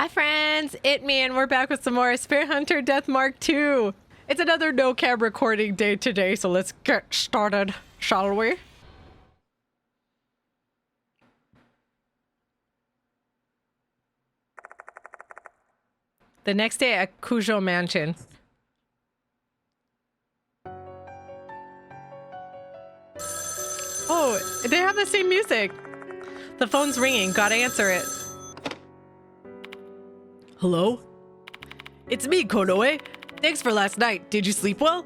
Hi friends, it's me and we're back with some more Spirit Hunter Death Mark 2. It's another no cam recording day today, so let's get started, shall we? The next day at Cujo Mansion. Oh, they have the same music. The phone's ringing, gotta answer it. Hello? It's me, Konoe. Thanks for last night. Did you sleep well?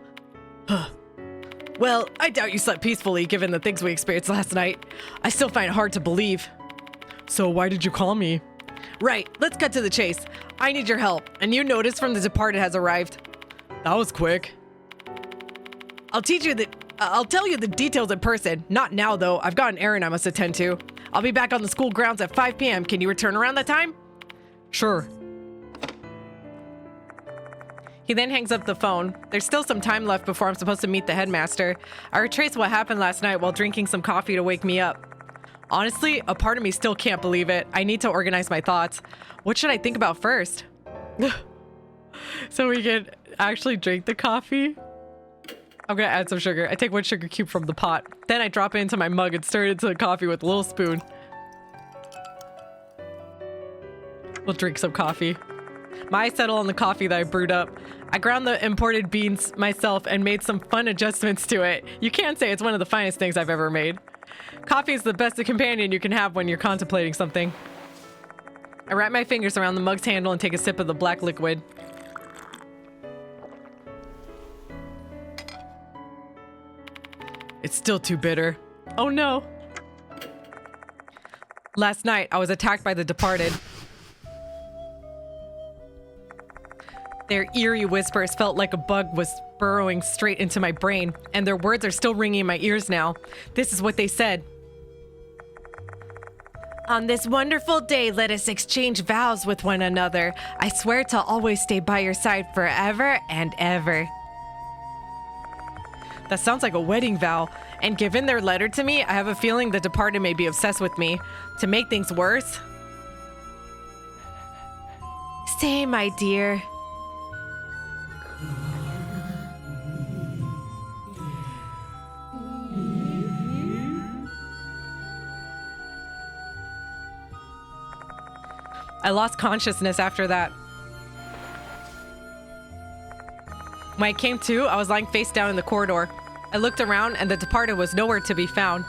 Well, I doubt you slept peacefully given the things we experienced last night. I still find it hard to believe. So why did you call me? Right, let's cut to the chase. I need your help. A new notice from the departed has arrived. That was quick. I'll tell you the details in person. Not now, though. I've got an errand I must attend to. I'll be back on the school grounds at 5 p.m. Can you return around that time? Sure. He then hangs up the phone. There's still some time left before I'm supposed to meet the headmaster. I retrace what happened last night while drinking some coffee to wake me up. Honestly, a part of me still can't believe it. I need to organize my thoughts. What should I think about first? So we can actually drink the coffee? I'm gonna add some sugar. I take 1 sugar cube from the pot. Then I drop it into my mug and stir it into the coffee with a little spoon. We'll drink some coffee. My eyes settle on the coffee that I brewed up. I ground the imported beans myself and made some fun adjustments to it. You can say it's one of the finest things I've ever made. Coffee is the best companion you can have when you're contemplating something. I wrap my fingers around the mug's handle and take a sip of the black liquid. It's still too bitter. Oh no. Last night, I was attacked by the departed. Their eerie whispers felt like a bug was burrowing straight into my brain, and their words are still ringing in my ears now. This is what they said. On this wonderful day, let us exchange vows with one another. I swear to always stay by your side forever and ever. That sounds like a wedding vow, and given their letter to me, I have a feeling the departed may be obsessed with me. To make things worse... Stay, my dear. I lost consciousness after that. When I came to, I was lying face down in the corridor. I looked around and the departed was nowhere to be found.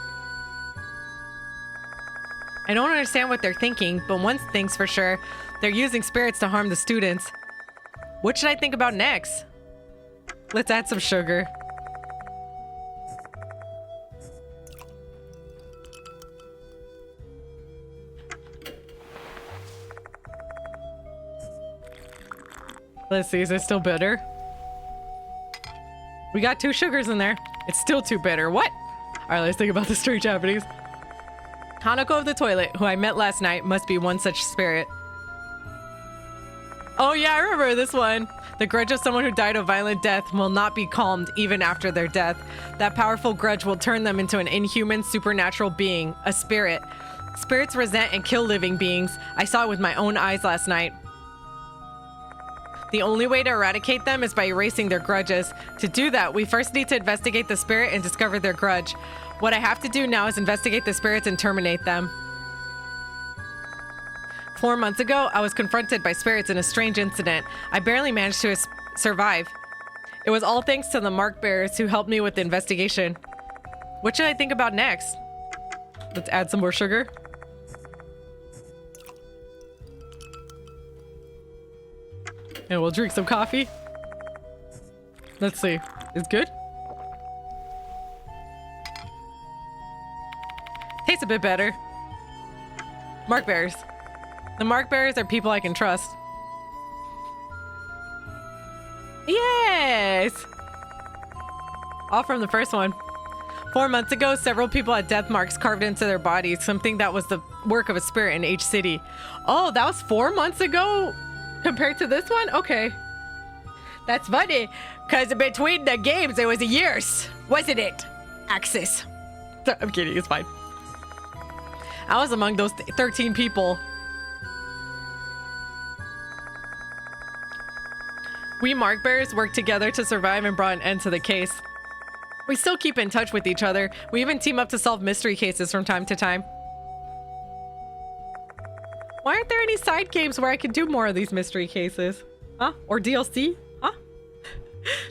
I don't understand what they're thinking, but one thing's for sure, they're using spirits to harm the students. What should I think about next? Let's add some sugar. Let's see, is it still bitter? We got 2 sugars in there. It's still too bitter. What? All right, let's think about the strange happenings. Hanako of the toilet, who I met last night, must be one such spirit. Oh yeah, I remember this one. The grudge of someone who died a violent death will not be calmed even after their death. That powerful grudge will turn them into an inhuman, supernatural being, a spirit. Spirits resent and kill living beings. I saw it with my own eyes last night. The only way to eradicate them is by erasing their grudges. To do that, we first need to investigate the spirit and discover their grudge. What I have to do now is investigate the spirits and terminate them. 4 months ago, I was confronted by spirits in a strange incident. I barely managed to survive. It was all thanks to the mark bearers who helped me with the investigation. What should I think about next? Let's add some more sugar. And we'll drink some coffee. Let's see. It's good? Tastes a bit better. Mark bearers. The mark bearers are people I can trust. Yes! All from the first one. 4 months ago, several people had death marks carved into their bodies, something that was the work of a spirit in H City. Oh, that was 4 months ago? Compared to this one? Okay. That's funny, because between the games, it was years, wasn't it? Axis. I'm kidding, it's fine. I was among those 13 people. We Mark Bears worked together to survive and brought an end to the case. We still keep in touch with each other. We even team up to solve mystery cases from time to time. Why aren't there any side games where I can do more of these mystery cases? Huh? Or DLC? Huh?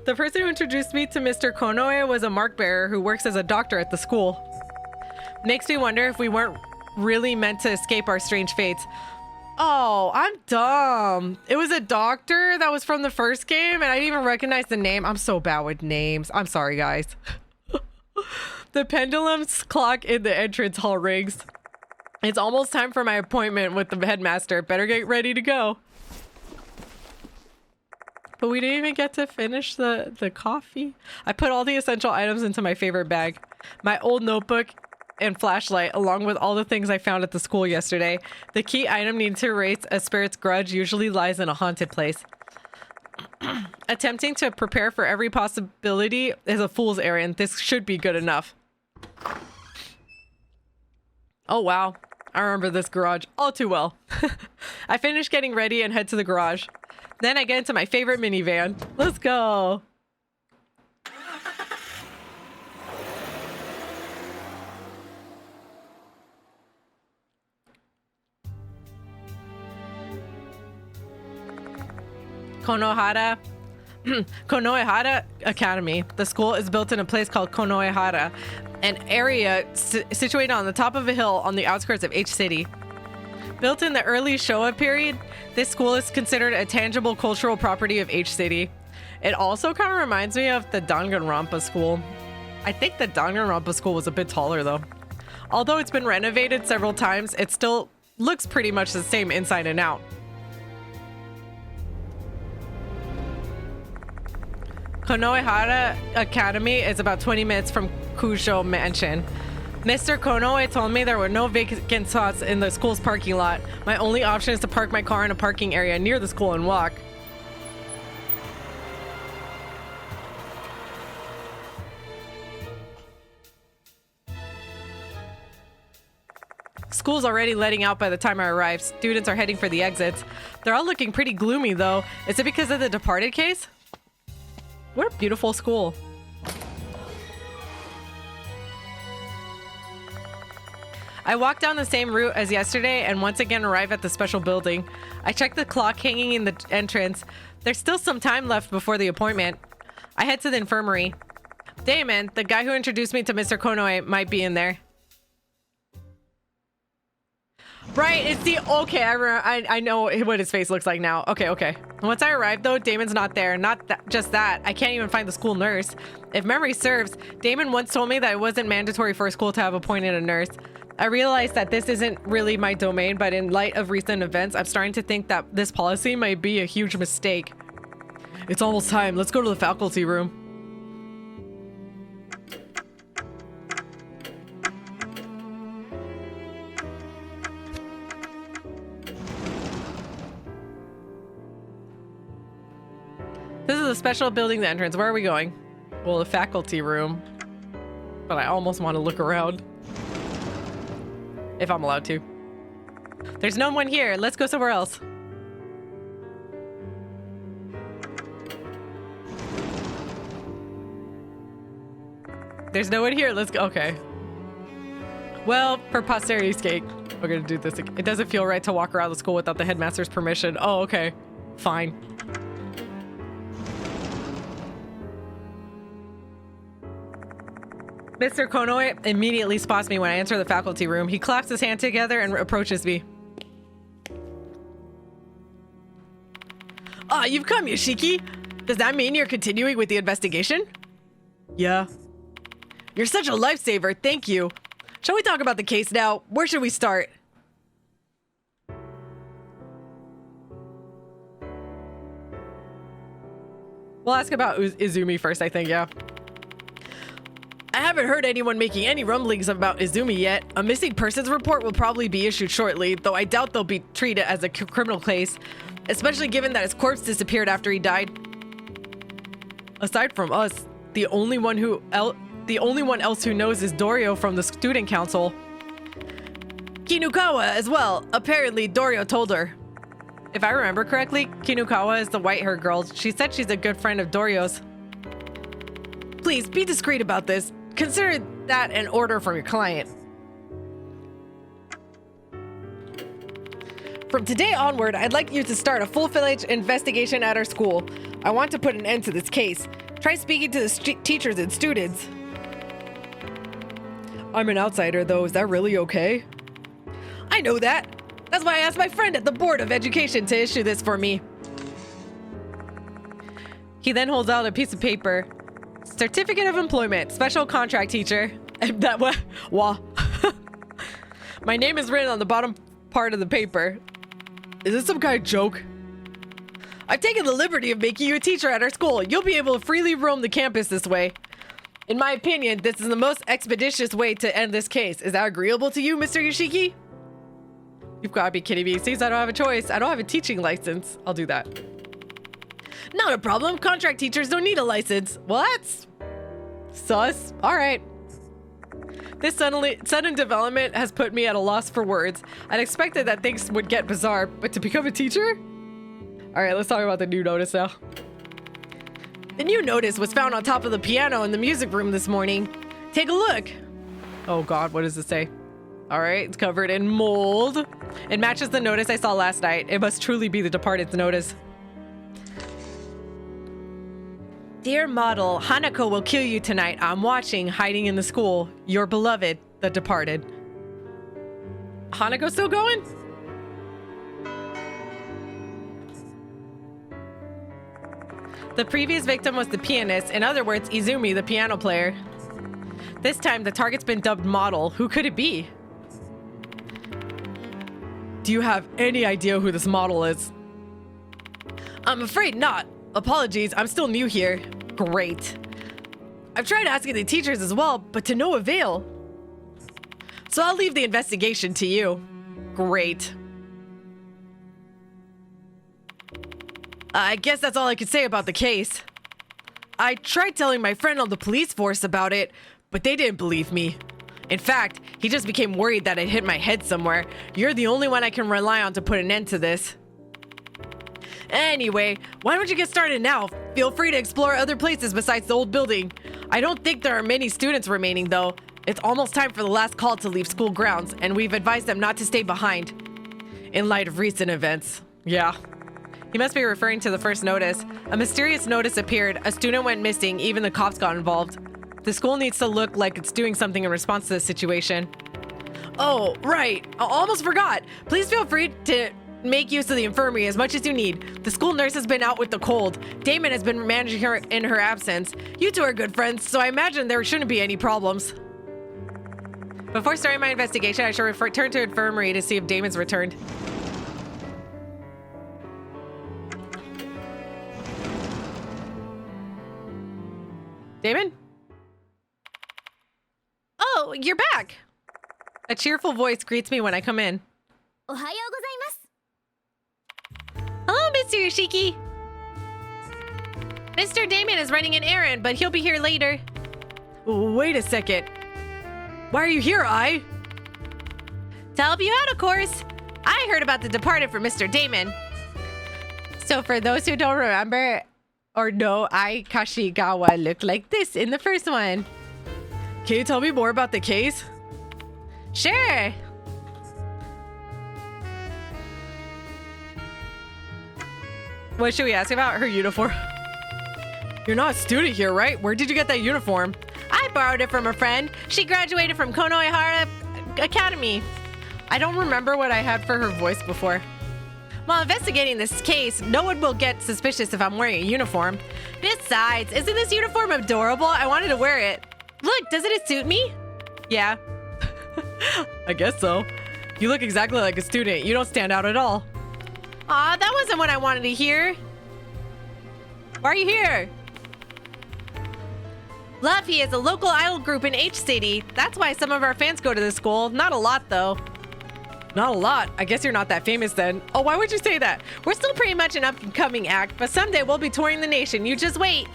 The person who introduced me to Mr. Konoe was a Mark Bearer who works as a doctor at the school. Makes me wonder if we weren't really meant to escape our strange fates. Oh, I'm dumb. It was a doctor that was from the first game and I didn't even recognize the name. I'm so bad with names. I'm sorry, guys. The pendulum's clock in the entrance hall rings. It's almost time for my appointment with the headmaster. Better get ready to go. But we didn't even get to finish the coffee. I put all the essential items into my favorite bag. My old notebook and flashlight, along with all the things I found at the school yesterday. The key item needed to erase a spirit's grudge usually lies in a haunted place. Attempting to prepare for every possibility is a fool's errand. This should be good enough. Oh, wow. I remember this garage all too well. I finish getting ready and head to the garage. Then I get into my favorite minivan. Let's go. Konoehara Academy. The school is built in a place called Konoehara, an area situated on the top of a hill on the outskirts of H City. Built in the early Showa period, this school is considered a tangible cultural property of H City. It also kind of reminds me of the Danganronpa school. I think the Danganronpa school was a bit taller though. Although it's been renovated several times, it still looks pretty much the same inside and out. Konoehara Academy is about 20 minutes from Kusho Mansion. Mr. Konoe told me there were no vacant spots in the school's parking lot. My only option is to park my car in a parking area near the school and walk. School's already letting out by the time I arrive. Students are heading for the exits. They're all looking pretty gloomy though. Is it because of the Departed case? What a beautiful school. I walk down the same route as yesterday and once again arrive at the special building. I check the clock hanging in the entrance. There's still some time left before the appointment. I head to the infirmary. Damon, the guy who introduced me to Mr. Konoe, might be in there. Right, it's the... Okay, I know what his face looks like now. Okay. Once I arrive, though, Damon's not there. Just that. I can't even find the school nurse. If memory serves, Damon once told me that it wasn't mandatory for a school to have appointed a nurse. I realize that this isn't really my domain, but in light of recent events, I'm starting to think that this policy might be a huge mistake. It's almost time. Let's go to the faculty room. This is a special building, the entrance. Where are we going? Well, the faculty room. But I almost want to look around. If I'm allowed to. There's no one here. Let's go somewhere else. There's no one here. Let's go. Okay. Well, for posterity's sake, we're gonna do this. It doesn't feel right to walk around the school without the headmaster's permission. Oh, okay. Fine. Mr. Konoe immediately spots me when I enter the faculty room. He claps his hand together and approaches me. Ah, you've come, Yoshiki. Does that mean you're continuing with the investigation? Yeah. You're such a lifesaver, thank you. Shall we talk about the case now? Where should we start? We'll ask about Izumi first, I think, yeah. I haven't heard anyone making any rumblings about Izumi yet. A missing persons report will probably be issued shortly, though I doubt they'll be treated as a criminal case, especially given that his corpse disappeared after he died. Aside from us, the only one else who knows is Dorio from the student council. Kinukawa as well. Apparently, Dorio told her. If I remember correctly, Kinukawa is the white-haired girl. She said she's a good friend of Dorio's. Please, be discreet about this. Consider that an order from your client. From today onward, I'd like you to start a full-fledged investigation at our school. I want to put an end to this case. Try speaking to the teachers and students. I'm an outsider, though. Is that really okay? I know that. That's why I asked my friend at the Board of Education to issue this for me. He then holds out a piece of paper. Certificate of Employment, Special Contract Teacher. And that what? Wah. My name is written on the bottom part of the paper. Is this some kind of joke? I've taken the liberty of making you a teacher at our school. You'll be able to freely roam the campus this way. In my opinion, this is the most expeditious way to end this case. Is that agreeable to you, Mr. Yoshiki? You've got to be kidding me. Seems I don't have a choice. I don't have a teaching license. I'll do that. Not a problem. Contract teachers don't need a license. What? Sus. All right. This sudden development has put me at a loss for words. I'd expected that things would get bizarre, but to become a teacher? All right, let's talk about the new notice now. The new notice was found on top of the piano in the music room this morning. Take a look. Oh God, what does it say? All right, it's covered in mold. It matches the notice I saw last night. It must truly be the Departed's notice. Dear model, Hanako will kill you tonight. I'm watching, hiding in the school. Your beloved, the Departed. Hanako still going? The previous victim was the pianist. In other words, Izumi, the piano player. This time, the target's been dubbed model. Who could it be? Do you have any idea who this model is? I'm afraid not. Apologies, I'm still new here. Great. I've tried asking the teachers as well, but to no avail. So I'll leave the investigation to you. Great. I guess that's all I could say about the case. I tried telling my friend on the police force about it, but they didn't believe me. In fact, he just became worried that it hit my head somewhere. You're the only one I can rely on to put an end to this. Anyway, why don't you get started now? Feel free to explore other places besides the old building. I don't think there are many students remaining, though. It's almost time for the last call to leave school grounds, and we've advised them not to stay behind. In light of recent events. Yeah. He must be referring to the first notice. A mysterious notice appeared. A student went missing. Even the cops got involved. The school needs to look like it's doing something in response to this situation. Oh, right. I almost forgot. Please feel free to make use of the infirmary as much as you need. The school nurse has been out with the cold. Damon has been managing her in her absence. You two are good friends, so I imagine there shouldn't be any problems. Before starting my investigation, I should return to infirmary to see if Damon's returned. Damon? Oh, you're back! A cheerful voice greets me when I come in. Hello, Mr. Yoshiki! Mr. Damon is running an errand, but he'll be here later. Wait a second. Why are you here, Ai? To help you out, of course. I heard about the departed from Mr. Damon. So for those who don't remember or know, Ai Kashigawa looked like this in the first one. Can you tell me more about the case? Sure. What should we ask about? Her uniform. You're not a student here, right? Where did you get that uniform? I borrowed it from a friend. She graduated from Konohara Academy. I don't remember what I had for her voice before. While investigating this case, no one will get suspicious if I'm wearing a uniform. Besides, isn't this uniform adorable? I wanted to wear it. Look, doesn't it suit me? Yeah. I guess so. You look exactly like a student. You don't stand out at all. Aw, that wasn't what I wanted to hear. Why are you here? Luffy is a local idol group in H-City. That's why some of our fans go to this school. Not a lot, though. Not a lot? I guess you're not that famous then. Oh, why would you say that? We're still pretty much an up-and-coming act, but someday we'll be touring the nation. You just wait.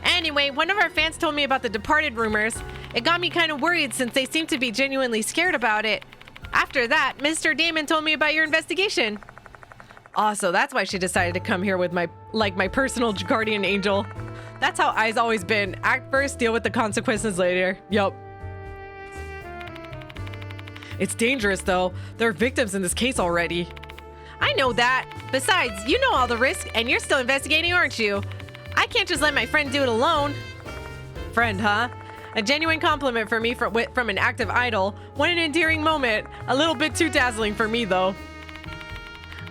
Anyway, one of our fans told me about the departed rumors. It got me kind of worried since they seem to be genuinely scared about it. After that, Mr. Damon told me about your investigation. So that's why she decided to come here with my personal guardian angel. That's how I's always been. Act first, deal with the consequences later. Yup. It's dangerous though. There are victims in this case already. I know that. Besides, you know all the risks and you're still investigating, aren't you? I can't just let my friend do it alone. Friend, huh? A genuine compliment for me from an active idol. What an endearing moment. A little bit too dazzling for me though.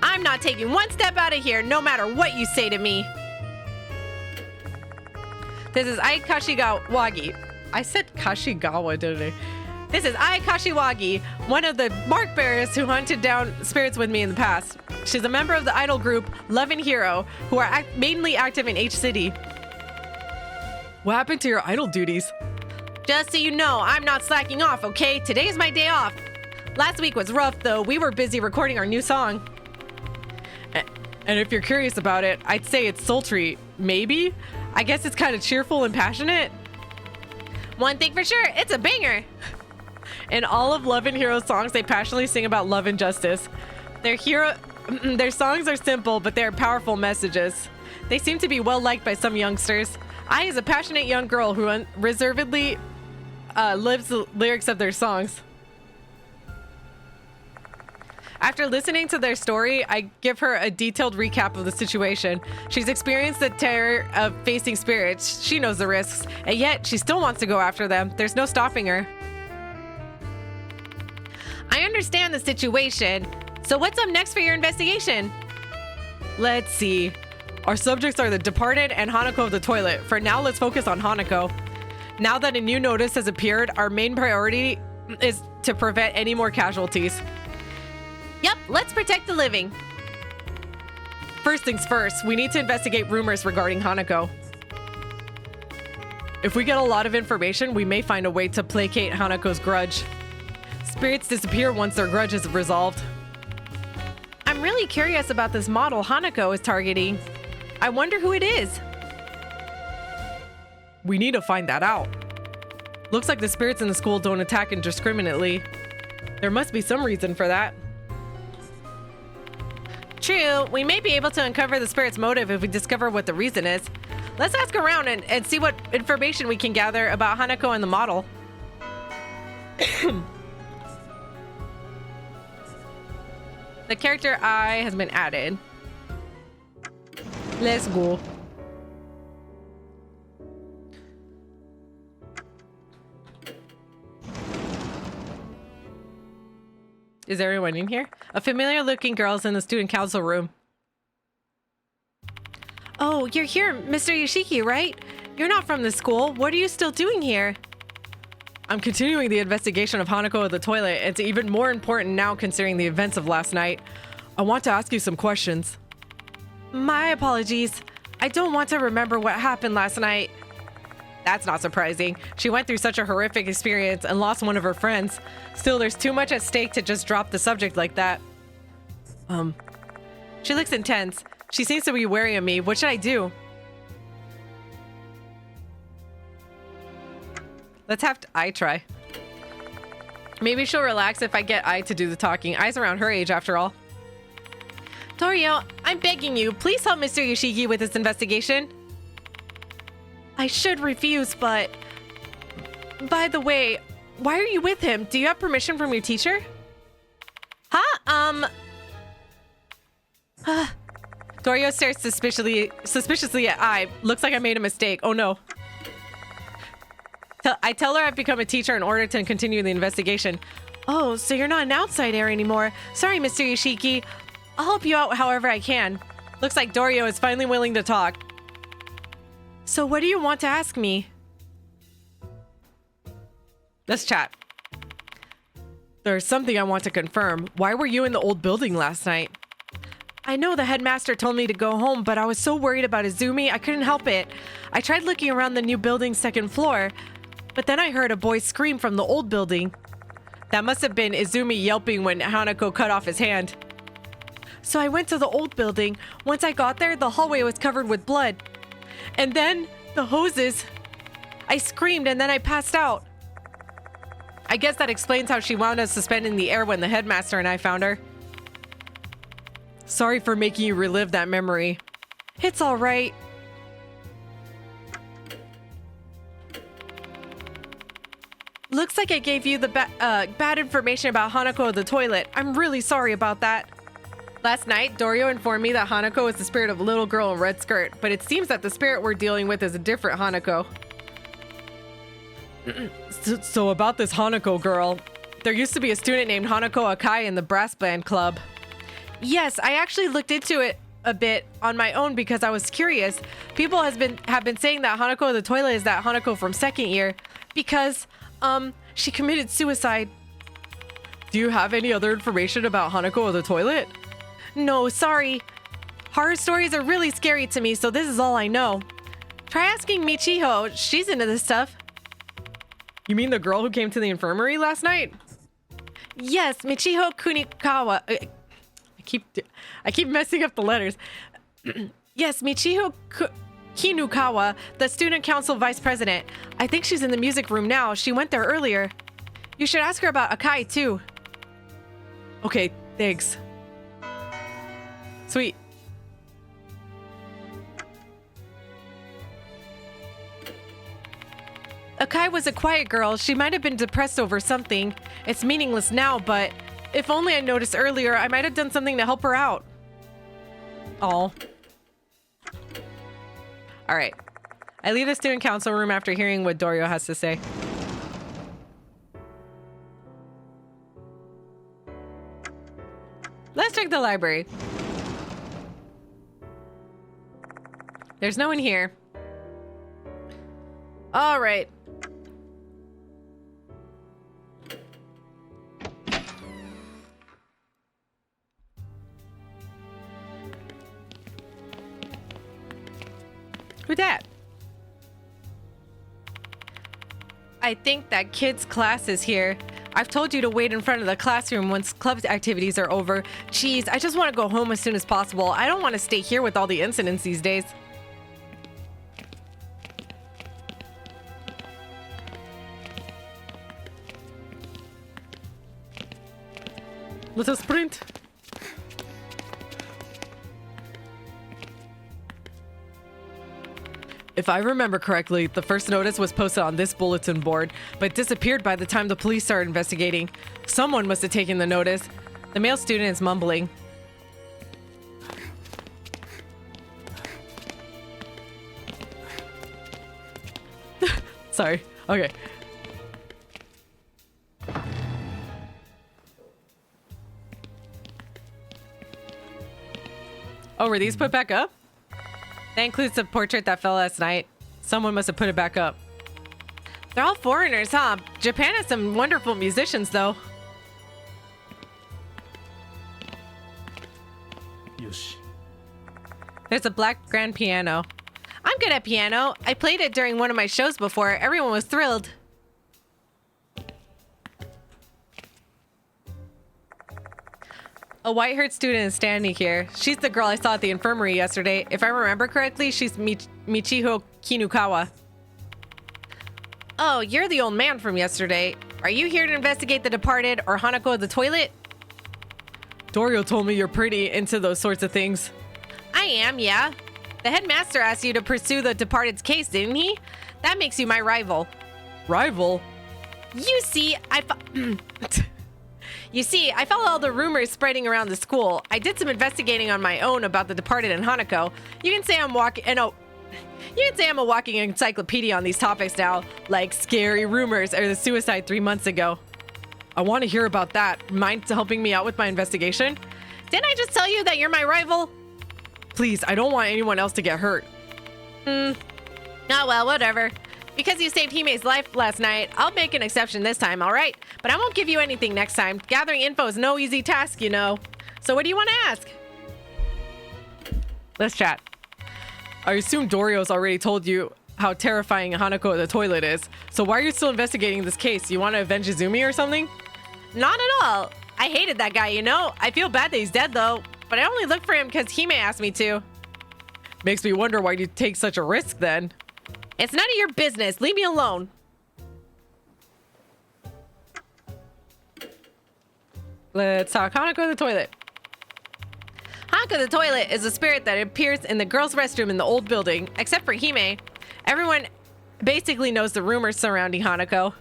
I'm not taking one step out of here, no matter what you say to me. This is Ai Kashiwagi. I said Kashigawa, didn't I? This is Ai Kashiwagi, one of the mark bearers who hunted down spirits with me in the past. She's a member of the idol group Love and Hero, who are mainly active in H City. What happened to your idol duties? Just so you know, I'm not slacking off, okay? Today's my day off. Last week was rough, though. We were busy recording our new song. And if you're curious about it, I'd say it's sultry. Maybe? I guess it's kind of cheerful and passionate. One thing for sure, it's a banger. In all of Love and Hero's songs, they passionately sing about love and justice. Their songs are simple, but they are powerful messages. They seem to be well liked by some youngsters. Ai is a passionate young girl who unreservedly lives the lyrics of their songs. After listening to their story, I give her a detailed recap of the situation. She's experienced the terror of facing spirits. She knows the risks, and yet she still wants to go after them. There's no stopping her. I understand the situation. So what's up next for your investigation? Let's see. Our subjects are the departed and Hanako of the toilet. For now, let's focus on Hanako. Now that a new notice has appeared, our main priority is to prevent any more casualties. Yep, let's protect the living. First things first, we need to investigate rumors regarding Hanako. If we get a lot of information, we may find a way to placate Hanako's grudge. Spirits disappear once their grudge is resolved. I'm really curious about this model Hanako is targeting. I wonder who it is. We need to find that out. Looks like the spirits in the school don't attack indiscriminately. There must be some reason for that. True, we may be able to uncover the spirit's motive if we discover what the reason is. Let's ask around and see what information we can gather about Hanako and the model. The character Ai has been added. Let's go. Is everyone in here? A familiar looking girl is in the student council room. Oh, you're here, Mr. Yoshiki, right? You're not from the school. What are you still doing here? I'm continuing the investigation of Hanako of the toilet. It's even more important now considering the events of last night. I want to ask you some questions. My apologies. I don't want to remember what happened last night. That's not surprising. She went through such a horrific experience and lost one of her friends. Still, there's too much at stake to just drop the subject like that. She looks intense. She seems to be wary of me. What should I do? Let's have Ai try. Maybe she'll relax if I get Ai to do the talking. Ai's around her age after all. Torio, I'm begging you, please help Mr. Yoshiki with this investigation. I should refuse, but... By the way, why are you with him? Do you have permission from your teacher? Huh? Torio stares suspiciously at Ai. Looks like I made a mistake. Oh no. I tell her I've become a teacher in order to continue the investigation. Oh, so you're not an outsider anymore. Sorry, Mr. Yoshiki. I'll help you out however I can. Looks like Dorio is finally willing to talk. So what do you want to ask me? Let's chat. There's something I want to confirm. Why were you in the old building last night? I know the headmaster told me to go home, but I was so worried about Izumi, I couldn't help it. I tried looking around the new building's second floor, but then I heard a boy scream from the old building. That must have been Izumi yelping when Hanako cut off his hand. So I went to the old building. Once I got there, the hallway was covered with blood. And then, the hoses. I screamed and then I passed out. I guess that explains how she wound up suspended in the air when the headmaster and I found her. Sorry for making you relive that memory. It's all right. Looks like I gave you the bad information about Hanako the toilet. I'm really sorry about that. Last night, Dorio informed me that Hanako is the spirit of a little girl in red skirt, but it seems that the spirit we're dealing with is a different Hanako. So about this Hanako girl, there used to be a student named Hanako Akai in the brass band club. Yes, I actually looked into it a bit on my own because I was curious. People have been saying that Hanako the toilet is that Hanako from second year because she committed suicide. Do you have any other information about Hanako the toilet? No, sorry. Horror stories are really scary to me, so this is all I know. Try asking Michiho. She's into this stuff. You mean the girl who came to the infirmary last night? Yes, Michiho Kunikawa. I keep messing up the letters. Yes, Michiho Kinukawa, the student council vice president. I think she's in the music room now. She went there earlier. You should ask her about Akai too. Okay, thanks. Sweet. Akai was a quiet girl. She might have been depressed over something. It's meaningless now, but if only I noticed earlier, I might have done something to help her out. Oh. All right. I leave the student council room after hearing what Dorio has to say. Let's check the library. There's no one here. All right. Who dat? I think that kid's class is here. I've told you to wait in front of the classroom once club activities are over. Jeez, I just want to go home as soon as possible. I don't want to stay here with all the incidents these days. Let us sprint. If I remember correctly, the first notice was posted on this bulletin board, but disappeared by the time the police started investigating. Someone must have taken the notice. The male student is mumbling. Sorry. Okay. Oh, were these put back up? That includes the portrait that fell last night. Someone must have put it back up. They're all foreigners, huh? Japan has some wonderful musicians, though. Yoshi. There's a black grand piano. I'm good at piano. I played it during one of my shows before. Everyone was thrilled. A white-haired student is standing here. She's the girl I saw at the infirmary yesterday. If I remember correctly, she's Michiho Kinukawa. Oh, you're the old man from yesterday. Are you here to investigate the departed or Hanako the toilet? Dorio told me you're pretty into those sorts of things. I am, yeah. The headmaster asked you to pursue the departed's case, didn't he? That makes you my rival. Rival? You see, You see, I followed all the rumors spreading around the school. I did some investigating on my own about the departed and Hanako. You can say I'm a walking encyclopedia on these topics now, like scary rumors or the suicide 3 months ago. I want to hear about that. Mind helping me out with my investigation? Didn't I just tell you that you're my rival? Please, I don't want anyone else to get hurt. Oh well, whatever. Because you saved Hime's life last night, I'll make an exception this time, all right? But I won't give you anything next time. Gathering info is no easy task, you know. So what do you want to ask? Let's chat. I assume Dorio's already told you how terrifying Hanako the toilet is. So why are you still investigating this case? You want to avenge Izumi or something? Not at all. I hated that guy, you know? I feel bad that he's dead, though. But I only looked for him because Hime asked me to. Makes me wonder why you take such a risk, then. It's none of your business. Leave me alone. Let's talk Hanako the toilet. Hi, Hanako the toilet is a spirit that appears in the girls' restroom in the old building, except for Hime. Everyone basically knows the rumors surrounding Hanako.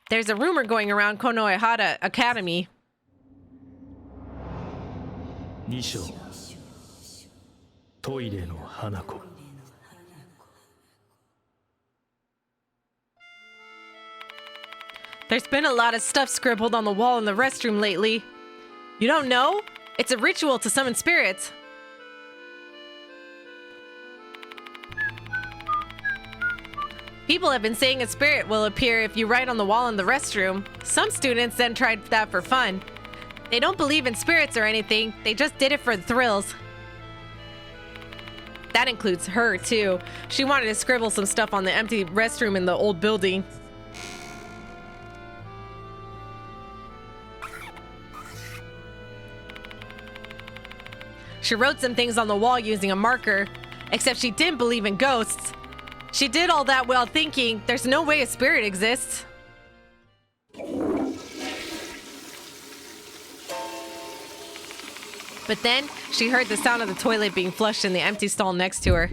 There's a rumor going around Konohara Academy. 2章トイレの花子 There's been a lot of stuff scribbled on the wall in the restroom lately. You don't know? It's a ritual to summon spirits. People have been saying a spirit will appear if you write on the wall in the restroom. Some students then tried that for fun. They don't believe in spirits or anything, they just did it for the thrills. That includes her, too. She wanted to scribble some stuff on the empty restroom in the old building. She wrote some things on the wall using a marker, except she didn't believe in ghosts. She did all that while thinking there's no way a spirit exists. But then she heard the sound of the toilet being flushed in the empty stall next to her.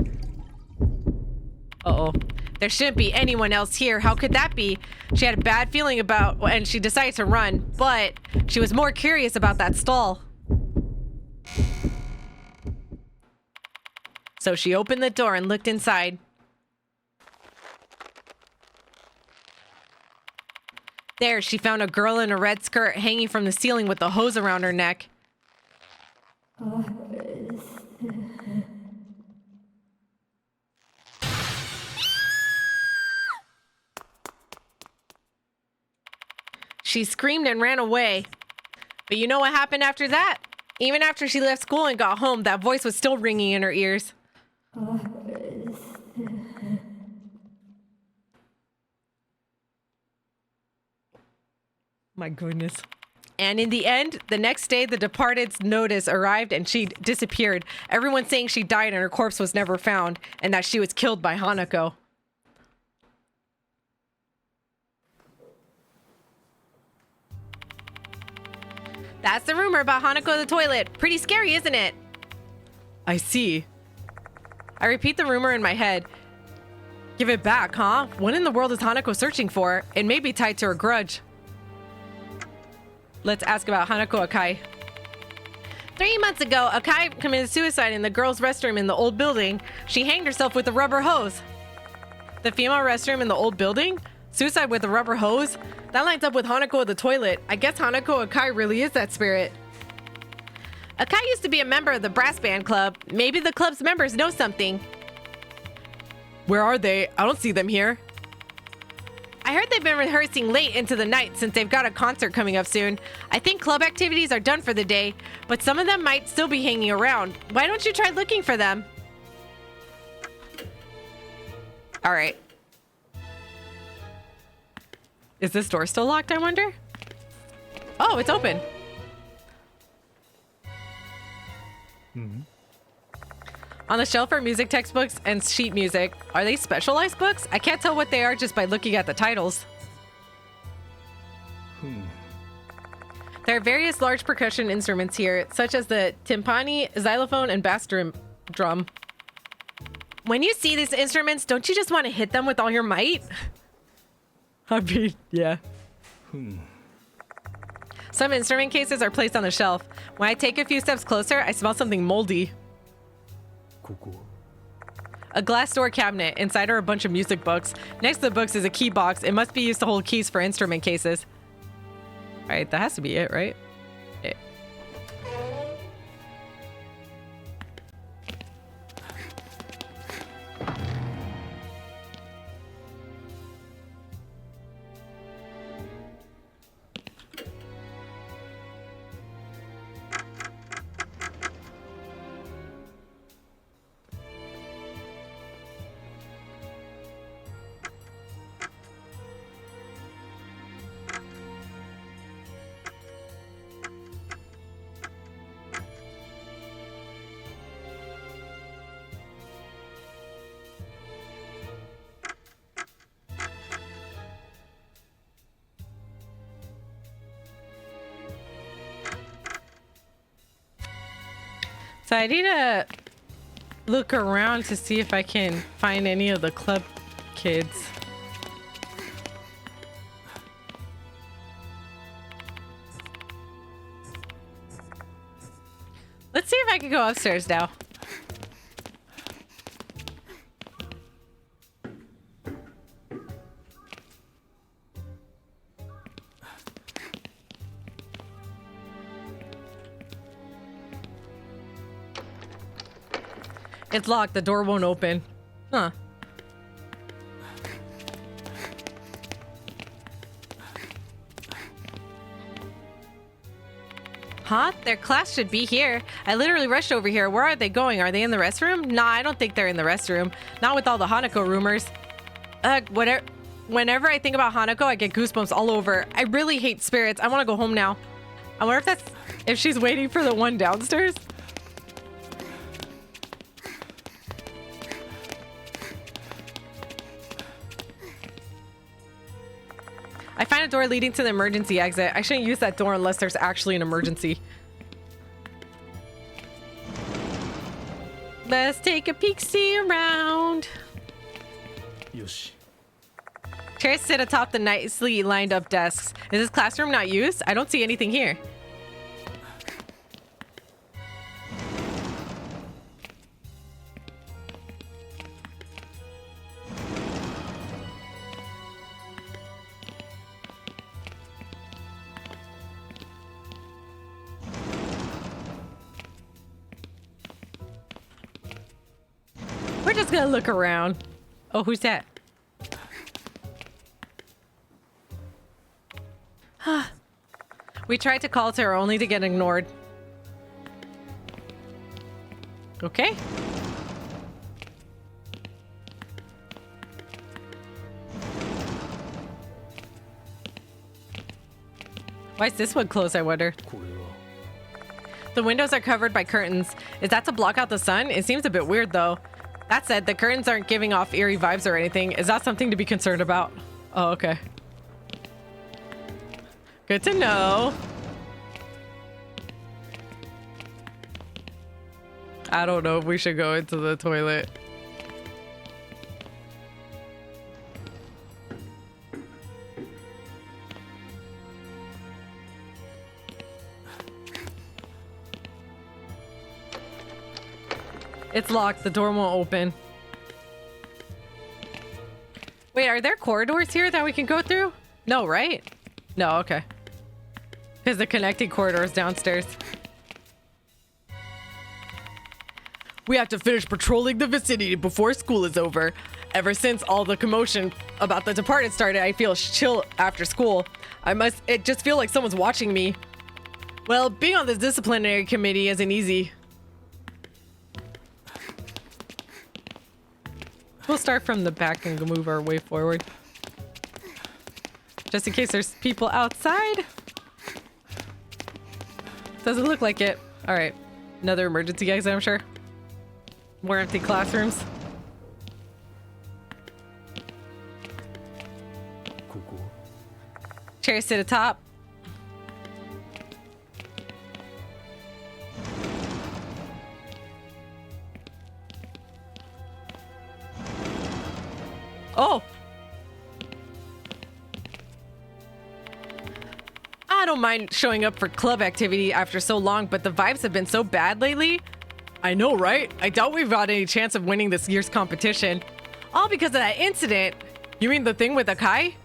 Uh-oh. There shouldn't be anyone else here. How could that be? She had a bad feeling about, and she decided to run, but she was more curious about that stall. So she opened the door and looked inside. There, she found a girl in a red skirt hanging from the ceiling with a hose around her neck. She screamed and ran away. But you know what happened after that? Even after she left school and got home, that voice was still ringing in her ears. My goodness. And in the end, the next day, the departed's notice arrived and she disappeared. Everyone saying she died and her corpse was never found, and that she was killed by Hanako. That's the rumor about Hanako the toilet. Pretty scary, isn't it? I see. I repeat the rumor in my head. Give it back, huh? What in the world is Hanako searching for? It may be tied to her grudge. Let's ask about Hanako Akai. 3 months ago, Akai committed suicide in the girls' restroom in the old building. She hanged herself with a rubber hose. The female restroom in the old building? Suicide with a rubber hose? That lines up with Hanako the toilet. I guess Hanako Akai really is that spirit. Akai used to be a member of the brass band club. Maybe the club's members know something. Where are they? I don't see them here. I heard they've been rehearsing late into the night since they've got a concert coming up soon. I think club activities are done for the day, but some of them might still be hanging around. Why don't you try looking for them? All right. Is this door still locked, I wonder? Oh, it's open. Mm-hmm. On the shelf are music textbooks and sheet music. Are they specialized books? I can't tell what they are just by looking at the titles. There are various large percussion instruments here, such as the timpani, xylophone, and bass drum. When you see these instruments, don't you just want to hit them with all your might? I mean, yeah. Some instrument cases are placed on the shelf. When I take a few steps closer, I smell something moldy. A glass door cabinet. Inside are a bunch of music books. Next to the books is a key box. It must be used to hold keys for instrument cases. All right, that has to be it, right? Yeah. So I need to look around to see if I can find any of the club kids. Let's see if I can go upstairs now. It's locked. The door won't open. Huh. Huh? Their class should be here. I literally rushed over here. Where are they going? Are they in the restroom? Nah, I don't think they're in the restroom. Not with all the Hanako rumors. Whenever I think about Hanako, I get goosebumps all over. I really hate spirits. I want to go home now. I wonder if she's waiting for the one downstairs. I find a door leading to the emergency exit. I shouldn't use that door unless there's actually an emergency. Let's take a peek-see around. Yoshi. Chairs sit atop the nicely lined up desks. Is this classroom not used? I don't see anything here. We're just gonna look around. Oh, who's that? We tried to call to her only to get ignored. Okay. Why is this one closed, I wonder? これは The windows are covered by curtains. Is that to block out the sun? It seems a bit weird, though. That said, the curtains aren't giving off eerie vibes or anything. Is that something to be concerned about? Oh, okay. Good to know. I don't know if we should go into the toilet. It's locked. The door won't open. Wait, are there corridors here that we can go through? No, right? No, okay. Because the connecting corridor is downstairs. We have to finish patrolling the vicinity before school is over. Ever since all the commotion about the departed started, I feel chill after school. It just feel like someone's watching me. Well, being on this disciplinary committee isn't easy. We'll start from the back and move our way forward. Just in case there's people outside. Doesn't look like it. All right. Another emergency exit, I'm sure. More empty classrooms. ここ Chairs sit atop. Oh! I don't mind showing up for club activity after so long, but the vibes have been so bad lately. I know, right? I doubt we've got any chance of winning this year's competition. All because of that incident. You mean the thing with Akai?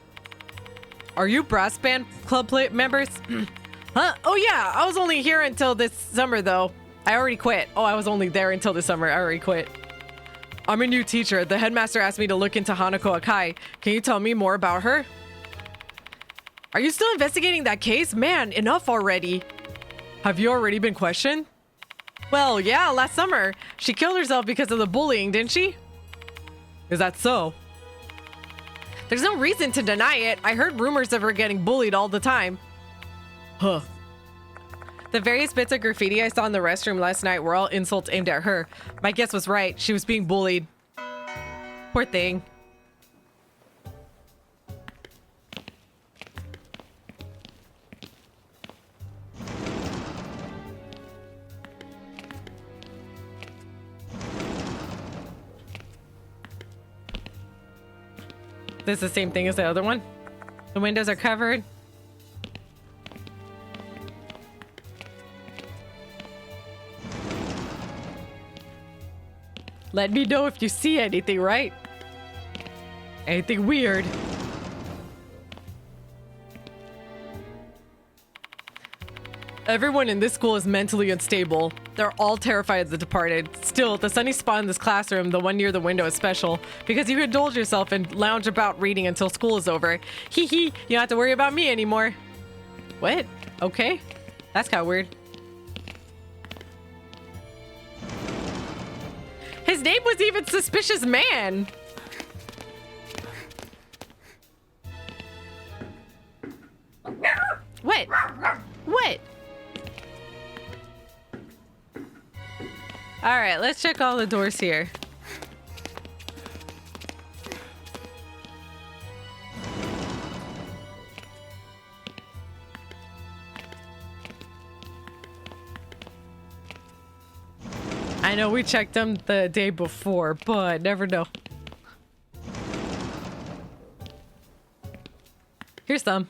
Are you brass band club members? Huh? Oh yeah, I was only here until this summer though. I already quit. Oh, I was only there until this summer. I already quit. I'm a new teacher. The headmaster asked me to look into Hanako Akai. Can you tell me more about her? Are you still investigating that case? Man, enough already. Have you already been questioned? Well, yeah, last summer. She killed herself because of the bullying, didn't she? Is that so? There's no reason to deny it. I heard rumors of her getting bullied all the time. Huh. The various bits of graffiti I saw in the restroom last night were all insults aimed at her. My guess was right. She was being bullied. Poor thing. This is the same thing as the other one. The windows are covered. Let me know if you see anything, right? Anything weird. Everyone in this school is mentally unstable. They're all terrified of the departed. Still, the sunny spot in this classroom, the one near the window, is special because you can indulge yourself and lounge about reading until school is over. Hee hee, you don't have to worry about me anymore. What? Okay. That's kind of weird. His name was even Suspicious Man. What? What? All right, let's check all the doors here. I know we checked them the day before, but never know. Here's some.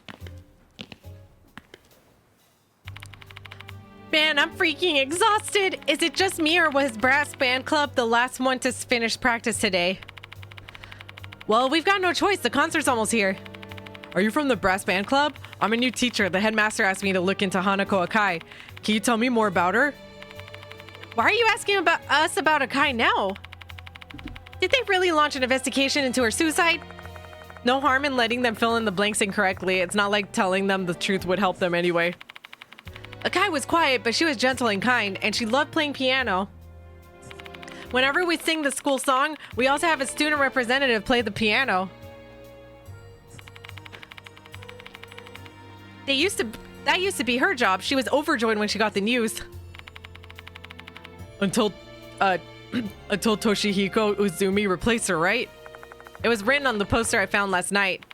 Man, I'm freaking exhausted. Is it just me or was Brass Band Club the last one to finish practice today? Well, we've got no choice. The concert's almost here. Are you from the Brass Band Club? I'm a new teacher. The headmaster asked me to look into Hanako Akai. Can you tell me more about her? Why are you asking about us about Akai now? Did they really launch an investigation into her suicide? No harm in letting them fill in the blanks incorrectly. It's not like telling them the truth would help them anyway. Akai was quiet, but she was gentle and kind, and she loved playing piano. Whenever we sing the school song, we also have a student representative play the piano. That used to be her job. She was overjoyed when she got the news. Until Toshihiko Uzumi replaced her, right? It was written on the poster I found last night.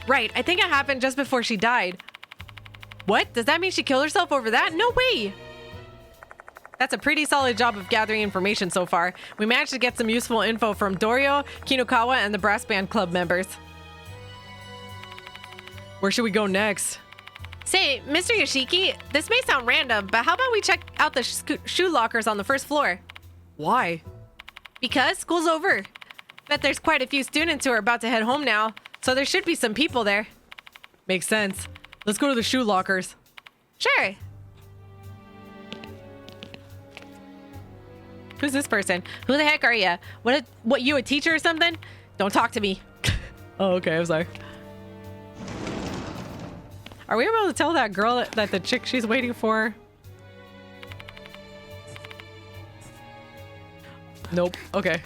Right, I think it happened just before she died. What? Does that mean she killed herself over that? No way! That's a pretty solid job of gathering information so far. We managed to get some useful info from Dorio, Kinukawa, and the Brass Band Club members. Where should we go next? Say, Mr. Yoshiki, this may sound random, but how about we check out the shoe lockers on the first floor? Why? Because school's over. Bet there's quite a few students who are about to head home now, so there should be some people there. Makes sense. Let's go to the shoe lockers. Sure. Who's this person? Who the heck are you? What, you a teacher or something? Don't talk to me. Oh, okay, I'm sorry. Are we able to tell that girl that the chick she's waiting for? Nope. Okay.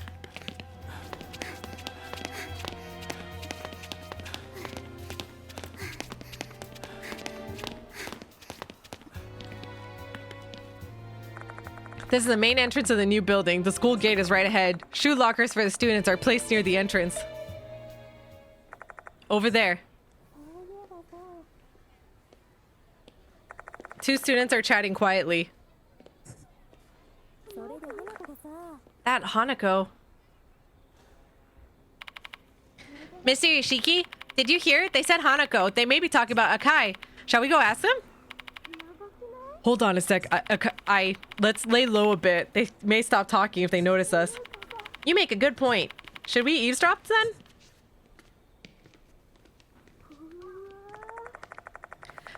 This is the main entrance of the new building. The school gate is right ahead. Shoe lockers for the students are placed near the entrance. Over there. Two students are chatting quietly. That Hanako. Mr. Yoshiki, did you hear? They said Hanako. They may be talking about Akai. Shall we go ask them? Hold on a sec. Let's lay low a bit. They may stop talking if they notice us. You make a good point. Should we eavesdrop then?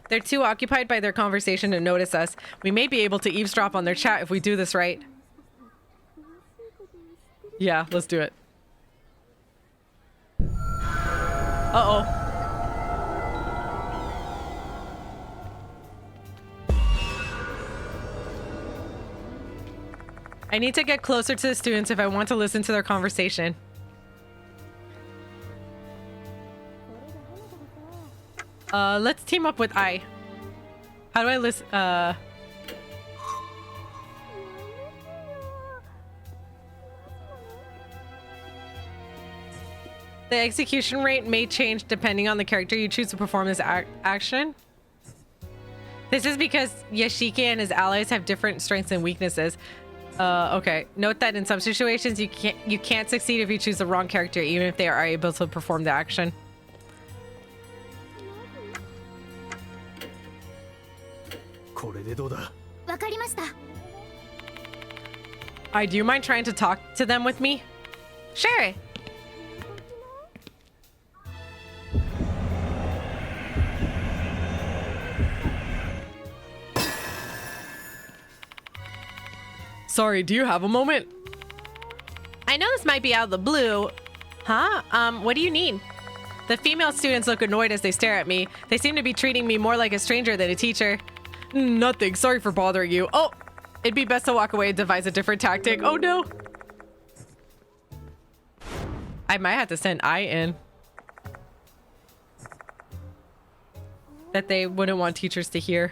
They're too occupied by their conversation to notice us. We may be able to eavesdrop on their chat if we do this right. Yeah, let's do it. Uh-oh. I need to get closer to the students if I want to listen to their conversation. Let's team up with I. How do I listen? The execution rate may change depending on the character you choose to perform this action. This is because Yoshiki and his allies have different strengths and weaknesses. Okay. Note that in some situations you can't succeed if you choose the wrong character, even if they are able to perform the action. Do you mind trying to talk to them with me? Sure. Sorry, do you have a moment? I know this might be out of the blue. Huh? What do you need? The female students look annoyed as they stare at me. They seem to be treating me more like a stranger than a teacher. Nothing. Sorry for bothering you. Oh, it'd be best to walk away and devise a different tactic. Oh no. I might have to send I in. That they wouldn't want teachers to hear.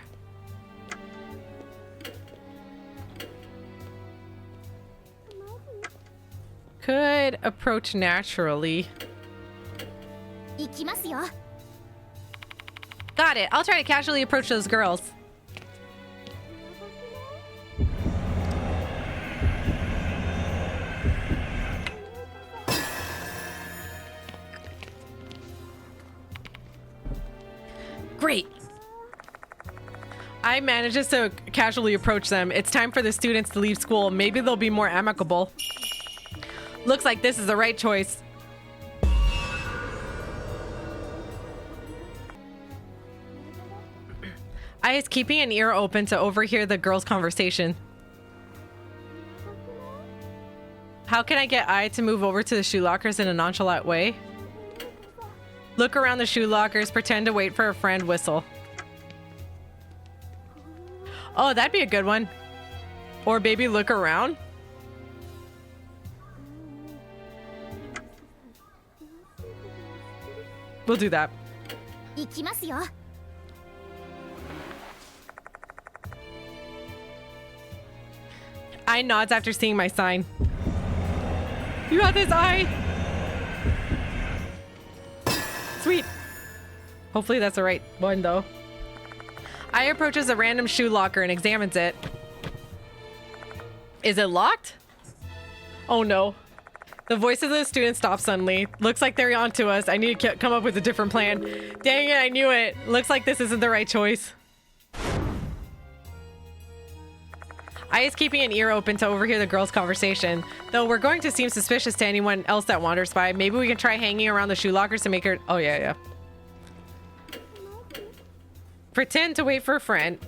Could approach naturally. Got it. I'll try to casually approach those girls. Great. I manages to casually approach them. It's time for the students to leave school. Maybe they'll be more amicable. Looks like this is the right choice. I is keeping an ear open to overhear the girls' conversation. How can I get I to move over to the shoe lockers in a nonchalant way? Look around the shoe lockers, pretend to wait for a friend, whistle. Oh, that'd be a good one. Or maybe look around. We'll do that. I nods after seeing my sign. You got this, I. Sweet. Hopefully that's the right one, though. I approaches a random shoe locker and examines it. Is it locked? Oh no. The voice of the student stops suddenly. Looks like they're onto us. I need to come up with a different plan. Dang it, I knew it. Looks like this isn't the right choice. I is keeping an ear open to overhear the girls' conversation. Though we're going to seem suspicious to anyone else that wanders by. Maybe we can try hanging around the shoe lockers to make her... Oh, yeah. Pretend to wait for a friend.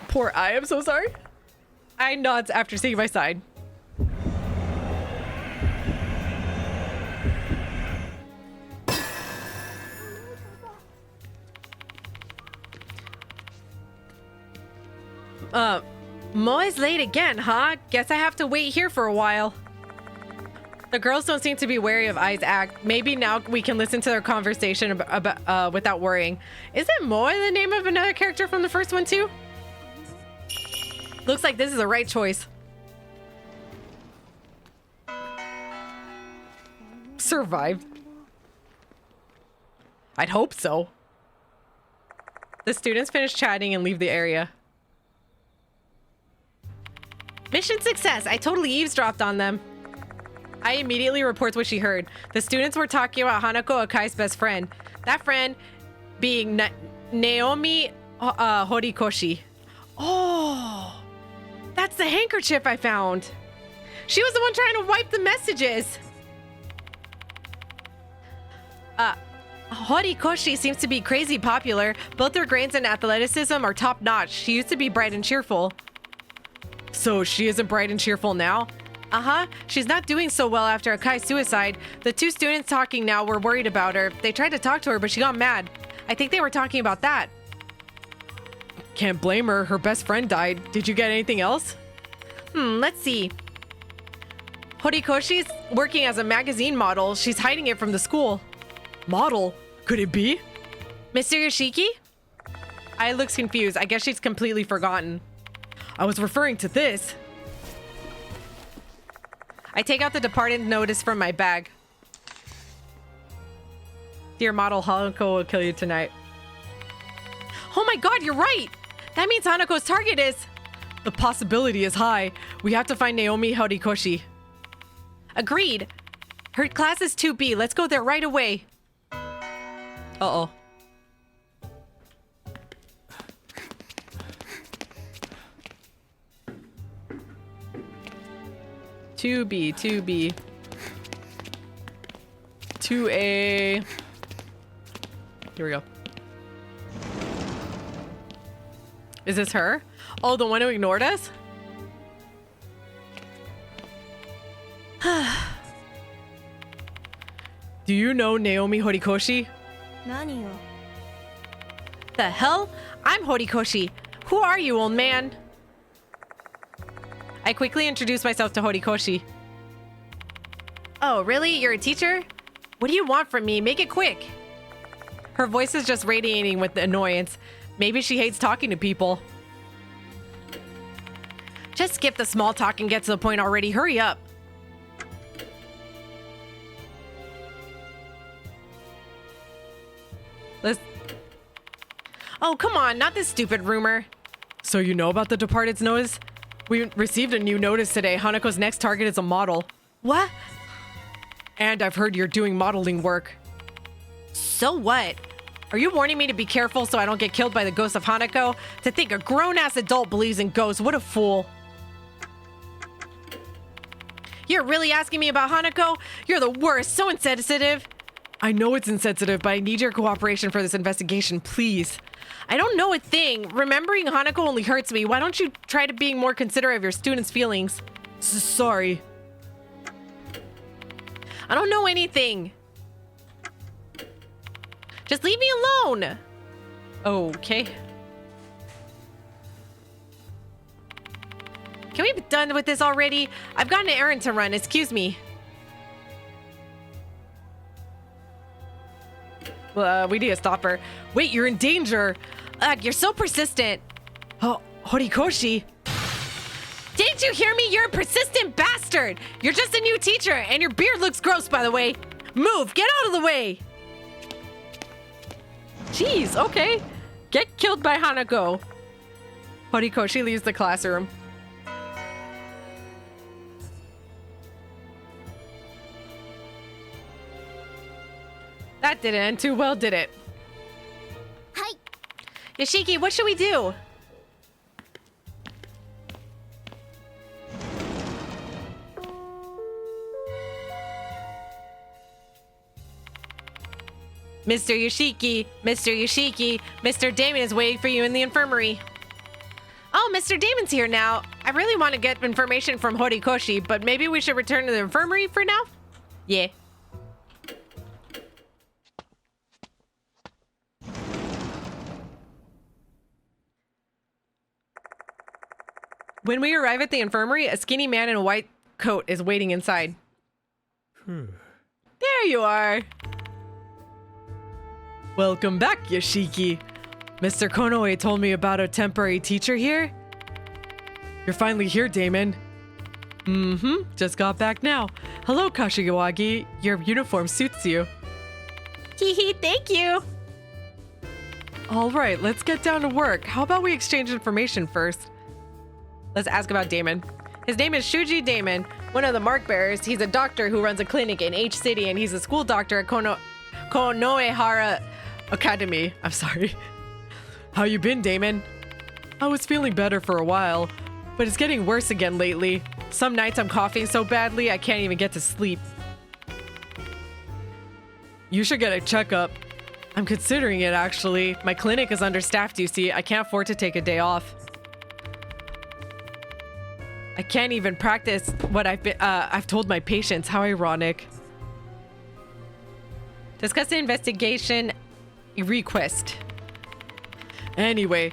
Poor I, I'm so sorry. I nods after seeing my sign. Moe's late again, huh? Guess I have to wait here for a while. The girls don't seem to be wary of Ai's act. Maybe now we can listen to their conversation about without worrying. Isn't Moe the name of another character from the first one too? Looks like this is the right choice. Survived. I'd hope so. The students finish chatting and leave the area. Mission success! I totally eavesdropped on them. I immediately reports what she heard. The students were talking about Hanako Akai's best friend. That friend being Naomi Horikoshi. Oh, that's the handkerchief I found. She was the one trying to wipe the messages. Horikoshi seems to be crazy popular. Both her grades and athleticism are top notch. She used to be bright and cheerful. So she isn't bright and cheerful now? Uh-huh. She's not doing so well after Akai's suicide. The two students talking now were worried about her. They tried to talk to her, but she got mad. I think they were talking about that. Can't blame her. Her best friend died. Did you get anything else? Let's see. Horikoshi's working as a magazine model. She's hiding it from the school. Model? Could it be? Mr. Yoshiki? I looks confused. I guess she's completely forgotten. I was referring to this. I take out the departed notice from my bag. Dear model, Hanako will kill you tonight. Oh my god, you're right! That means Hanako's target is... The possibility is high. We have to find Naomi Horikoshi. Agreed. Her class is 2B. Let's go there right away. Uh-oh. Two B, 2A. Here we go. Is this her? Oh, the one who ignored us? Do you know Naomi Horikoshi? 何よ The hell? I'm Horikoshi. Who are you, old man? I quickly introduced myself to Horikoshi. Oh, really? You're a teacher? What do you want from me? Make it quick. Her voice is just radiating with annoyance. Maybe she hates talking to people. Just skip the small talk and get to the point already. Hurry up. Let's... Oh, come on. Not this stupid rumor. So you know about the departed's notice? We received a new notice today. Hanako's next target is a model. What? And I've heard you're doing modeling work. So what? Are you warning me to be careful so I don't get killed by the ghost of Hanako? To think a grown-ass adult believes in ghosts. What a fool. You're really asking me about Hanako? You're the worst. So insensitive. I know it's insensitive, but I need your cooperation for this investigation, please. I don't know a thing. Remembering Hanako only hurts me. Why don't you try to being more considerate of your students' feelings? Sorry. I don't know anything. Just leave me alone. Okay. Can we be done with this already? I've got an errand to run. Excuse me. We need to stop her. Wait, you're in danger. Ugh, you're so persistent. Oh, Horikoshi. Didn't you hear me? You're a persistent bastard. You're just a new teacher, and your beard looks gross, by the way. Move, get out of the way. Jeez, okay. Get killed by Hanako. Horikoshi leaves the classroom. That didn't end too well, did it? Hi. Yoshiki, what should we do? Mr. Yoshiki, Mr. Yoshiki, Mr. Damon is waiting for you in the infirmary. Oh, Mr. Damon's here now. I really want to get information from Horikoshi, but maybe we should return to the infirmary for now? Yeah. When we arrive at the infirmary, a skinny man in a white coat is waiting inside. There you are. Welcome back, Yoshiki. Mr. Konoe told me about a temporary teacher here. You're finally here, Damon. Just got back now. Hello, Kashiwagi. Your uniform suits you. Hee, thank you. All right, let's get down to work. How about we exchange information first? Let's ask about Damon. His name is Shuji Damon, one of the mark bearers. He's a doctor who runs a clinic in H City, and he's a school doctor at Konoehara Academy. I'm sorry. How you been, Damon? I was feeling better for a while, but it's getting worse again lately. Some nights I'm coughing so badly I can't even get to sleep. You should get a checkup. I'm considering it, actually. My clinic is understaffed, you see. I can't afford to take a day off. I can't even practice what I've told my patients. How ironic. Discuss the investigation request. Anyway,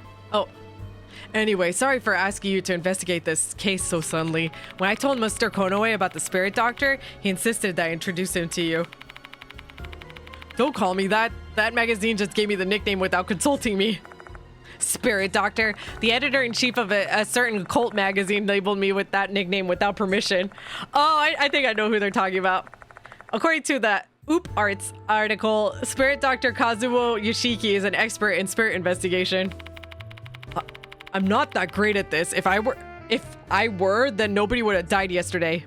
sorry for asking you to investigate this case so suddenly. When I told Mr. Konoe about the spirit doctor, he insisted that I introduce him to you. Don't call me that. That magazine just gave me the nickname without consulting me. Spirit doctor. The editor-in-chief of a certain cult magazine labeled me with that nickname without permission. Oh, I think I know who they're talking about. According to the Oop Arts article, Spirit Doctor Kazuo Yoshiki is an expert in spirit investigation. I'm not that great at this. If I were, then nobody would have died yesterday.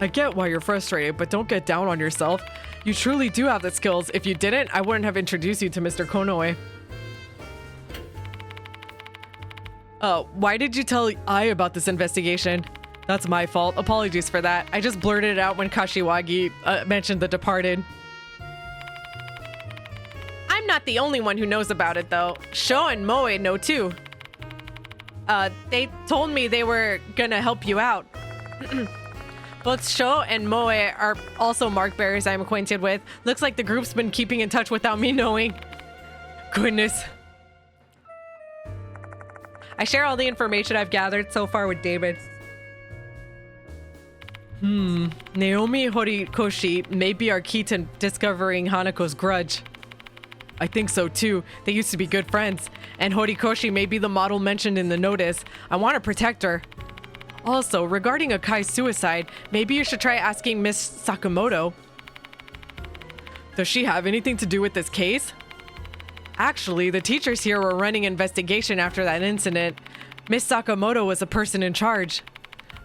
I get why you're frustrated, but don't get down on yourself. You truly do have the skills. If you didn't, I wouldn't have introduced you to Mr. Konoe. Why did you tell I about this investigation? That's my fault. Apologies for that. I just blurted it out when Kashiwagi mentioned the departed. I'm not the only one who knows about it, though. Sho and Moe know too. They told me they were gonna help you out. Both Sho and Moe are also mark bearers I'm acquainted with. Looks like the group's been keeping in touch without me knowing. Goodness. I share all the information I've gathered so far with David. Naomi Horikoshi may be our key to discovering Hanako's grudge. I think so too. They used to be good friends. And Horikoshi may be the model mentioned in the notice. I want to protect her. Also, regarding Akai's suicide, maybe you should try asking Miss Sakamoto. Does she have anything to do with this case? Actually, the teachers here were running an investigation after that incident. Miss Sakamoto was the person in charge.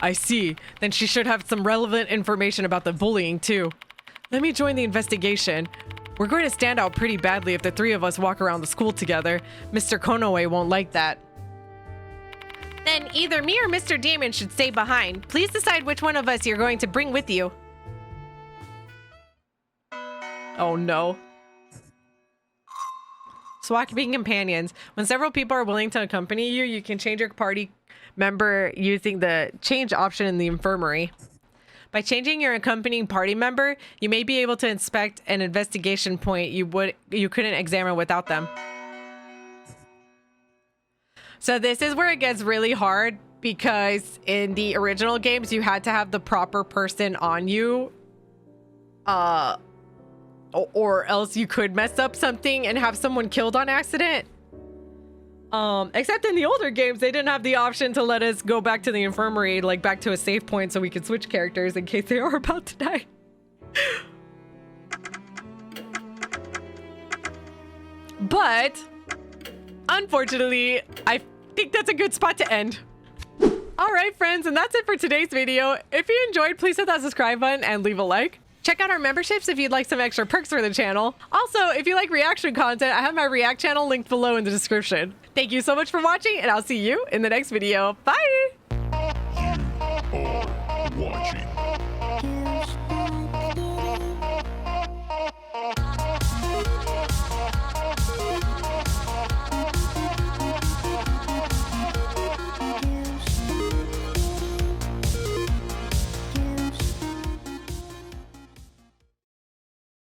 I see. Then she should have some relevant information about the bullying too. Let me join the investigation. We're going to stand out pretty badly if the three of us walk around the school together. Mr. Konoe won't like that. Then either me or Mr. Demon should stay behind. Please decide which one of us you're going to bring with you. Oh no. Swapping companions. When several people are willing to accompany you, you can change your party member using the change option in the infirmary. By changing your accompanying party member, you may be able to inspect an investigation point you couldn't examine without them. So this is where it gets really hard, because in the original games you had to have the proper person on you, or else you could mess up something and have someone killed on accident. Except in the older games, they didn't have the option to let us go back to the infirmary, like back to a save point, so we could switch characters in case they are about to die. But unfortunately, I think that's a good spot to end. All right, friends, and that's it for today's video. If you enjoyed, please hit that subscribe button and leave a like. Check out our memberships if you'd like some extra perks for the channel. Also, if you like reaction content, I have my React channel linked below in the description. Thank you so much for watching, and I'll see you in the next video. Bye!